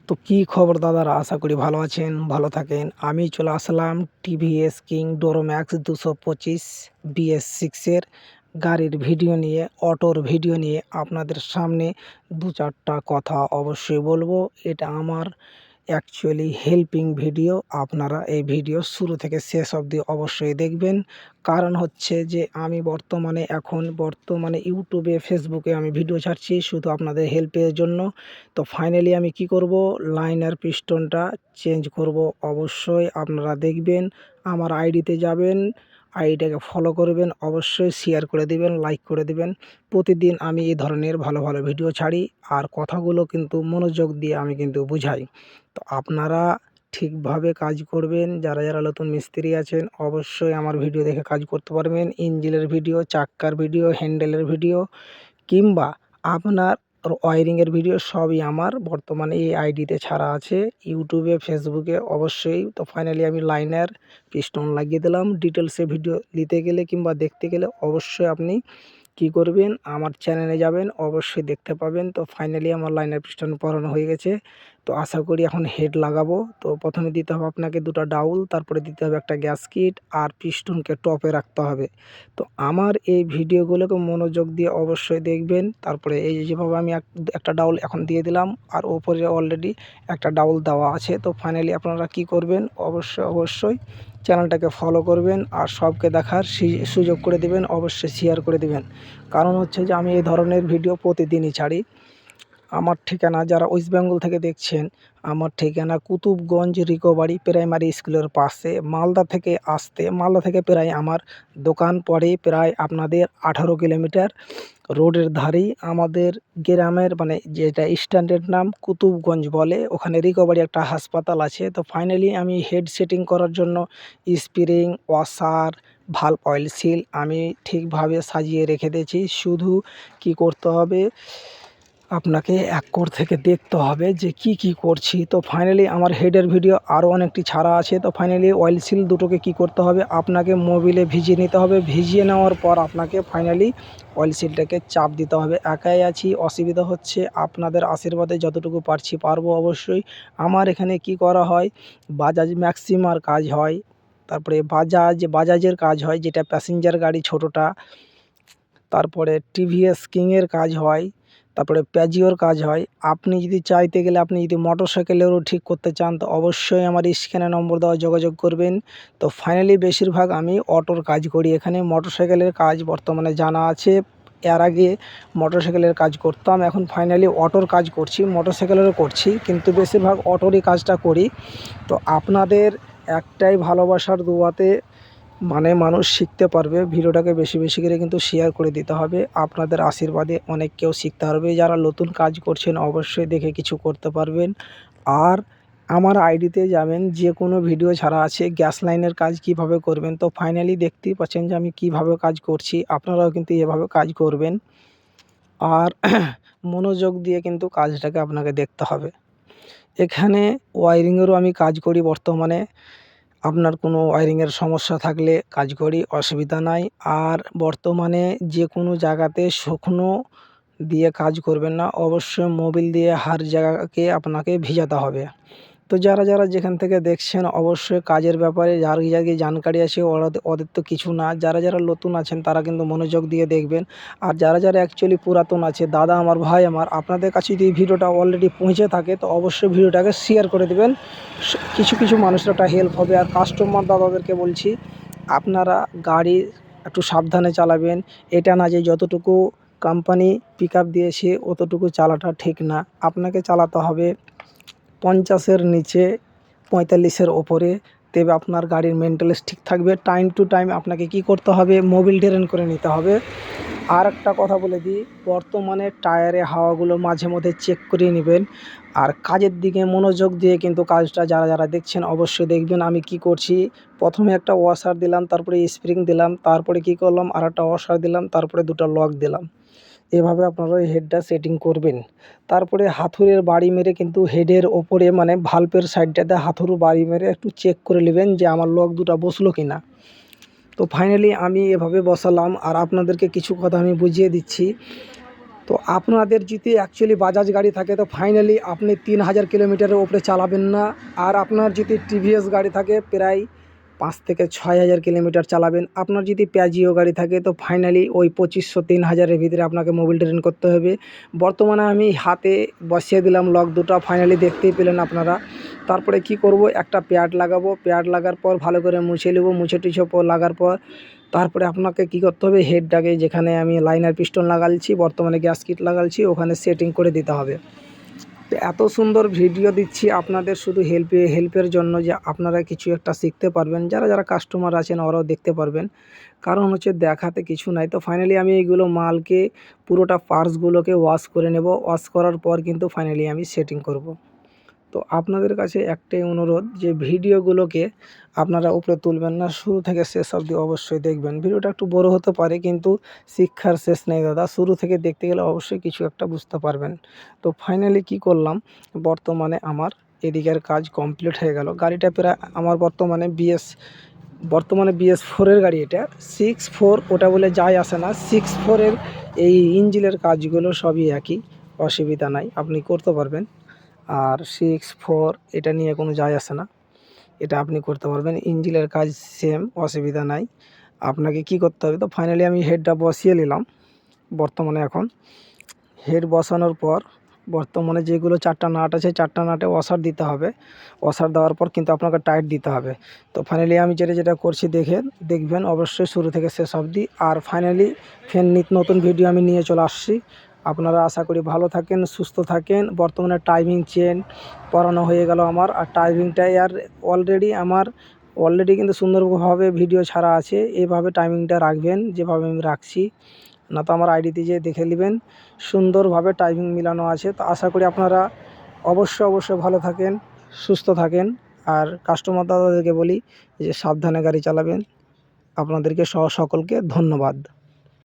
তো কি খবর দাদারা, আশা করি ভালো আছেন, ভালো থাকেন। আমি চলে আসলাম টিভিএস কিং ডোরোম্যাক্স 225 BS6 গাড়ির ভিডিও নিয়ে, অটোর ভিডিও নিয়ে আপনাদের সামনে দু চারটা কথা অবশ্যই বলবো। এটা আমার অ্যাকচুয়ালি হেল্পিং ভিডিও। আপনারা এই ভিডিও শুরু থেকে শেষ অবধি অবশ্যই দেখবেন। কারণ হচ্ছে যে আমি বর্তমানে ইউটিউবে, ফেসবুকে আমি ভিডিও ছাড়ছি শুধু আপনাদের হেল্পের জন্য। তো ফাইনালি আমি কি করব, লাইনার পিস্টনটা চেঞ্জ করব। অবশ্যই আপনারা দেখবেন, আমার আইডিতে যাবেন, আইডিটাকে ফলো করবেন, অবশ্যই শেয়ার করে দিবেন, লাইক করে দিবেন। প্রতিদিন আমি এই ধরনের ভালো ভালো ভিডিও ছাড়ি, আর কথাগুলো কিন্তু মনোযোগ দিয়ে আমি কিন্তু বুঝাই। তো আপনারা ঠিকভাবে কাজ করবেন। যারা যারা নতুন মিস্ত্রি আছেন অবশ্যই আমার ভিডিও দেখে কাজ করতে পারবেন। ইঞ্জিনের ভিডিও, চাক্কার ভিডিও, হ্যান্ডেলের ভিডিও কিংবা আপনার ওয়ারিংয়ের ভিডিও সবই আমার বর্তমানে এই আইডিতে ছাড়া আছে, ইউটিউবে, ফেসবুকে অবশ্যই। তো ফাইনালি আমি লাইনার পিস্টন লাগিয়ে দিলাম। ডিটেলসে ভিডিও নিতে গেলে কিংবা দেখতে গেলে অবশ্যই আপনি কি করবেন, আমার চ্যানেলে যাবেন, অবশ্যই দেখতে পাবেন। তো ফাইনালি আমার লাইনার পিস্টন পরানো হয়ে গেছে। তো আশা করি এখন হেড লাগাবো। তো প্রথমে দিতে হবে আপনাকে দুটো ডাউল, তারপরে দিতে হবে একটা গ্যাসকিট, আর পিস্টনকে টপে রাখতে হবে। তো আমার এই ভিডিওগুলোকে মনোযোগ দিয়ে অবশ্যই দেখবেন। তারপরে এই যেভাবে আমি একটা ডাউল এখন দিয়ে দিলাম, আর ওপরে অলরেডি একটা ডাউল দেওয়া আছে। তো ফাইনালি আপনারা কি করবেন, অবশ্যই চ্যানেলটাকে ফলো করবেন, আর সবকে দেখার সুযোগ করে দিবেন, অবশ্যই শেয়ার করে দিবেন। কারণ হচ্ছে যে আমি এই ধরনের ভিডিও প্রতিদিনই ছাড়ি। আমার ঠিকানা, যারা ওয়েস্ট বেঙ্গল থেকে দেখছেন, আমার ঠিকানা কুতুবগঞ্জ রিকোভারি প্রাইমারি স্কুলের পাশে। মালদা থেকে প্রায় আমার দোকান পড়ে প্রায় আপনাদের 18 কিলোমিটার। রোডের ধারেই আমাদের গ্রামের, মানে যেটা স্ট্যান্ডের নাম কুতুবগঞ্জ বলে, ওখানে রিকোভারি একটা হাসপাতাল আছে। তো ফাইনালি আমি হেড সেটিং করার জন্য spring, washer, valve, oil seal আমি ঠিকভাবে সাজিয়ে রেখে দিয়েছি। শুধু কি করতে হবে, আপনাকে এক কোর থেকে দেখতে হবে যে কি করছি। তো ফাইনালি আমার হেডের ভিডিও আরও অনেকটি ছাড়া আছে। তো ফাইনালি অয়েল সিল দুটোকে কি করতে হবে, আপনাকে মোবিলে ভিজিয়ে নিতে হবে। ভিজিয়ে নেওয়ার পর আপনাকে ফাইনালি অয়েল সিলটাকে চাপ দিতে হবে। একাই আছি, অসুবিধা হচ্ছে, আপনাদের আশীর্বাদে যতটুকু পারবো অবশ্যই। আমার এখানে কি করা হয়, বাজাজ ম্যাক্সিমার কাজ হয়, তারপরে বাজাজের কাজ হয়, যেটা প্যাসেঞ্জার গাড়ি ছোটোটা, তারপরে টিভিএস কিংয়ের কাজ হয়, তারপরে প্যাজিওর কাজ হয়। আপনি যদি চাইতে গেলে, আপনি যদি মোটরসাইকেলেরও ঠিক করতে চান, তো অবশ্যই আমার স্ক্রিনে নম্বর দেওয়া যোগাযোগ করবেন। তো ফাইনালি বেশিরভাগ আমি অটোর কাজ করি এখানে। মোটরসাইকেলের কাজ বর্তমানে জানা আছে, এর আগে মোটরসাইকেলের কাজ করতাম, এখন ফাইনালি অটোর কাজ করছি, মোটরসাইকেলেরও করছি, কিন্তু বেশিরভাগ অটোরই কাজটা করি। তো আপনাদের একটাই ভালোবাসার দোয়াতে মানুষ শিখতে পারবে। ভিডিওটাকে বেশি বেশি করে কিন্তু শেয়ার করে দিতে হবে। আপনাদের আশীর্বাদে অনেক কেউ শিখতে পারবে। যারা নতুন কাজ করছেন অবশ্যই দেখে কিছু করতে পারবেন। আর আমার আইডিতে যাবেন, যে কোনো ভিডিও ছাড়া আছে গ্যাস লাইনের কাজ কিভাবে করবেন। তো ফাইনালি দেখতেই পাচ্ছেন যে আমি কিভাবে কাজ করছি, আপনারাও কিন্তু এভাবে কাজ করবেন। আর মনোযোগ দিয়ে কিন্তু কাজটাকে আপনাকে দেখতে হবে। এখানে ওয়ারিংয়েরও আমি কাজ করি বর্তমানে। আপনার কোনো ওয়ারিংয়ের সমস্যা থাকলে কাজ করি, অসুবিধা নাই। আর বর্তমানে যে কোনো জায়গাতে শুকনো দিয়ে কাজ করবেন না, অবশ্যই মোবিল দিয়ে হার জায়গাকে আপনাকে ভিজাতে হবে। তো যারা যারা যেখান থেকে দেখছেন অবশ্যই কাজের ব্যাপারে যার যার জানকারি আছে, ওদের তো কিছু না। যারা যারা নতুন আছেন তারা কিন্তু মনোযোগ দিয়ে দেখবেন। আর যারা যারা অ্যাকচুয়ালি পুরাতন আছে, দাদা আমার, ভাই আমার, আপনাদের কাছে যদি ভিডিওটা অলরেডি পৌঁছে থাকে তো অবশ্যই ভিডিওটাকে শেয়ার করে দেবেন। কিছু কিছু মানুষের একটা হেল্প হবে। আর কাস্টমার দাদাদেরকে বলছি, আপনারা গাড়ি একটু সাবধানে চালাবেন। এটা না যে যতটুকু কোম্পানি পিক আপ দিয়েছে অতটুকু চালাটা ঠিক না, আপনাকে চালাতে হবে 50-এর নিচে, 45-এর ওপরে, তবে আপনার গাড়ির মেইনটেনেন্স ঠিক থাকবে। টাইম টু টাইম আপনাকে কি করতে হবে, মোবিল ড্রেন করে নিতে হবে। আর একটা কথা বলে দিই, বর্তমানে টায়ারে হাওয়াগুলো মাঝে মধ্যে চেক করে নেবেন। আর কাজের দিকে মনোযোগ দিয়ে কিন্তু কাজটা যারা যারা দেখছেন অবশ্যই দেখবেন। আমি কি করছি, প্রথমে একটা ওয়াশার দিলাম, তারপরে স্প্রিং দিলাম, তারপরে কি করলাম আর একটা ওয়াশার দিলাম, তারপরে দুটো লক দিলাম। এভাবে আপনারা এই হেডটা সেটিং করবেন। তারপরে হাতুড়ের বাড়ি মেরে কিন্তু হেডের ওপরে, ভাল্বের সাইডটাতে হাতুড়ু বাড়ি মেরে একটু চেক করে নেবেন যে আমার লক দুটো বসলো কিনা। তো ফাইনালি আমি এভাবে বসালাম। আর আপনাদেরকে কিছু কথা আমি বুঝিয়ে দিচ্ছি। তো আপনাদের যদি অ্যাকচুয়ালি বাজাজ গাড়ি থাকে তো ফাইনালি আপনি 3000 কিলোমিটারের ওপরে চালাবেন না। আর আপনার যদি টিভিএস গাড়ি থাকে প্রায় 5 থেকে 6000 কিলোমিটার চালাবেন। আপনার যদি প্যাজিও গাড়ি থাকে তো ফাইনালি ওই 2500-3000-এর ভিতরে আপনাকে মোবিল ট্রেন করতে হবে। বর্তমানে আমি হাতে বসিয়ে দিলাম লক দুটো, ফাইনালি দেখতেই পেলেন আপনারা। তারপরে কি করব, একটা প্যাড লাগাবো, প্যাড লাগার পর ভালো করে মুছে নেব, মুছে টুছে লাগার পর তারপরে আপনাকে কি করতে হবে, হেডটাকে যেখানে আমি লাইনার পিস্টন লাগাচ্ছি, বর্তমানে গ্যাস কিট লাগাচ্ছি, ওখানে সেটিং করে দিতে হবে। তো এত সুন্দর ভিডিও দিচ্ছি আপনাদের শুধু হেল্পের জন্য, যে আপনারা কিছু একটা শিখতে পারবেন, যারা যারা কাস্টমার আছেন ওরাও দেখতে পারবেন। কারণ হচ্ছে দেখাতে কিছু নাই। তো ফাইনালি আমি এইগুলো মালকে পুরোটা পার্টসগুলোকে ওয়াশ করে নেব। ওয়াশ করার পর কিন্তু ফাইনালি আমি সেটিং করব। তো আপনাদের কাছে একটাই অনুরোধ, যে ভিডিওগুলোকে আপনারা উপরে তুলবেন না, শুরু থেকে শেষ অবধি অবশ্যই দেখবেন। ভিডিওটা একটু বড় হতে পারে কিন্তু শিক্ষার শেষ নেই দাদা, শুরু থেকে দেখতে গেলে অবশ্যই কিছু একটা বুঝতে পারবেন। তো ফাইনালি কি করলাম, বর্তমানে আমার এদিকের কাজ কমপ্লিট হয়ে গেল। গাড়িটা প্রায় আমার বর্তমানে BS4-এর গাড়ি, এটা 6.4 ওটা বলে যায় আসে না। 6.4-এর এই ইঞ্জিনের কাজগুলো সবই একই, অসুবিধা নাই, আপনি করতে পারবেন। আর 6.4 এটা নিয়ে কোনো যায় আসে না, এটা আপনি করতে পারবেন। ইঞ্জিনের কাজ সেম, অসুবিধা নাই। আপনাকে কি করতে হবে, তো ফাইনালি আমি হেডটা বসিয়ে নিলাম। বর্তমানে এখন হেড বসানোর পর বর্তমানে যেগুলো 4টা নাট আছে, 4টা নাটে ওয়াশার দিতে হবে। ওয়াশার দেওয়ার পর কিন্তু আপনাকে টাইট দিতে হবে। তো ফাইনালি আমি যেটা করছি দেখবেন অবশ্যই শুরু থেকে শেষ অবধি। আর ফাইনালি ফের নিত্য নতুন ভিডিও আমি নিয়ে চলে আসছি। আপনারা আশা করি ভালো থাকেন, সুস্থ থাকেন। বর্তমানে টাইমিং চেন পরানো হয়ে গেল আমার, আর টাইমিংটাই আর অলরেডি কিন্তু সুন্দরভাবে ভিডিও ছাড়া আছে। এভাবে টাইমিংটা রাখবেন যেভাবে আমি রাখছি, না তো আমার আইডিতে যেয়ে দেখে নেবেন, সুন্দরভাবে টাইমিং মিলানো আছে। তো আশা করি আপনারা অবশ্যই ভালো থাকেন, সুস্থ থাকেন। আর কাস্টমার দাদাদেরকে বলি যে সাবধানে গাড়ি চালাবেন। আপনাদেরকে সকলকে ধন্যবাদ।